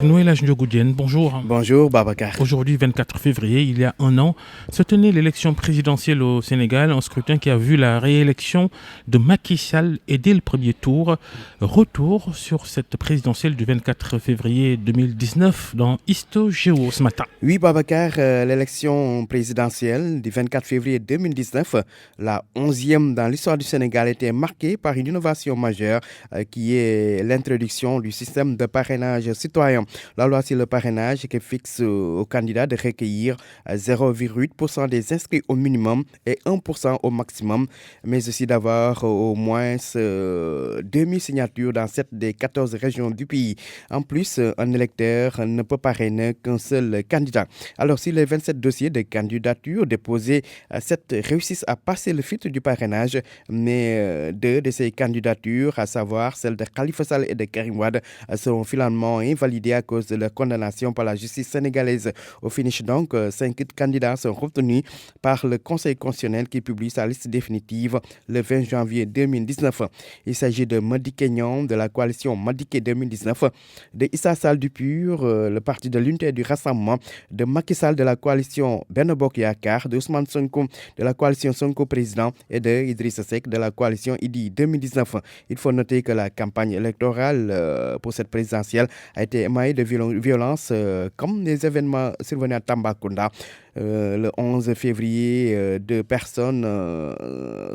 Noël Ndiogoudienne, bonjour. Bonjour Babacar. Aujourd'hui, 24 février, il y a un an, se tenait l'élection présidentielle au Sénégal, un scrutin qui a vu la réélection de Macky Sall et dès le premier tour. Retour sur cette présidentielle du 24 février 2019 dans Histo Géo ce matin. Oui Babacar, l'élection présidentielle du 24 février 2019, la 11e dans l'histoire du Sénégal, était marquée par une innovation majeure qui est l'introduction du système de parrainage citoyen. La loi sur le parrainage qui fixe aux candidats de recueillir 0,8% des inscrits au minimum et 1% au maximum, mais aussi d'avoir au moins 2000 signatures dans 7 des 14 régions du pays. En plus, un électeur ne peut parrainer qu'un seul candidat. Alors, si les 27 dossiers de candidature déposés, 7 réussissent à passer le filtre du parrainage, mais 2 de ces candidatures, à savoir celles de Khalifa Sall et de Karim Wade, seront finalement invalidées à cause de leur condamnation par la justice sénégalaise. Au finish donc, 5 candidats sont retenus par le Conseil constitutionnel qui publie sa liste définitive le 20 janvier 2019. Il s'agit de Madické Niang de la coalition Madické 2019, de Issa Sall du PUR, le parti de l'unité et du rassemblement, de Macky Sall de la coalition Benno Bokk Yakaar, de Ousmane Sonko de la coalition Sonko Président et de Idrissa Seck de la coalition Idy 2019. Il faut noter que la campagne électorale pour cette présidentielle a été émaillée de violences comme les événements survenus à Tambacounda. Le 11 février, 2 personnes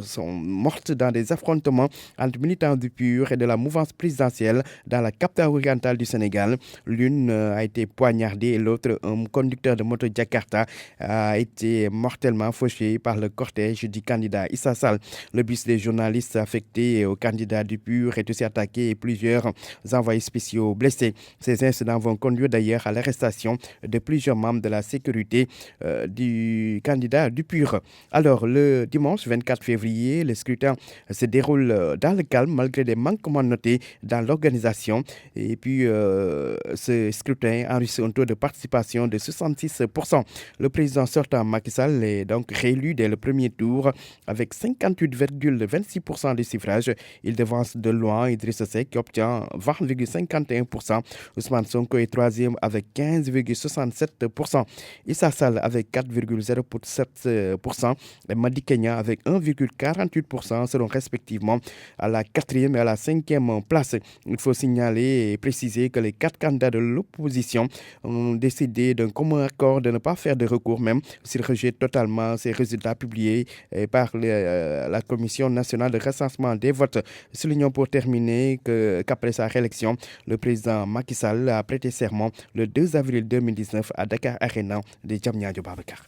sont mortes dans des affrontements entre militants du PUR et de la mouvance présidentielle dans la capitale orientale du Sénégal. L'une a été poignardée et l'autre, un conducteur de moto Jakarta, a été mortellement fauché par le cortège du candidat Issa Sall. Le bus des journalistes affectés au candidat du PUR est aussi attaqué et plusieurs envoyés spéciaux blessés. Ces incidents vont conduire d'ailleurs à l'arrestation de plusieurs membres de la sécurité du candidat du PUR. Alors, le dimanche 24 février, le scrutin se déroule dans le calme malgré des manquements notés dans l'organisation. Et puis, ce scrutin enregistre un taux de participation de 66%. Le président sortant Macky Sall est donc réélu dès le premier tour avec 58,26% des suffrages. Il devance de loin Idrissa Seck qui obtient 20,51%. Ousmane Sonko est troisième avec 15,67%. Issa Sall avec 4,07% et Madické Niang avec 1,48% seront respectivement à la 4e et à la 5e place. Il faut signaler et préciser que les 4 candidats de l'opposition ont décidé d'un commun accord de ne pas faire de recours, même s'ils rejettent totalement ces résultats publiés par la Commission nationale de recensement des votes. Soulignons pour terminer qu'après sa réélection, le président Macky Sall a prêté serment le 2 avril 2019 à Dakar Arena de Diamniadio Babacar.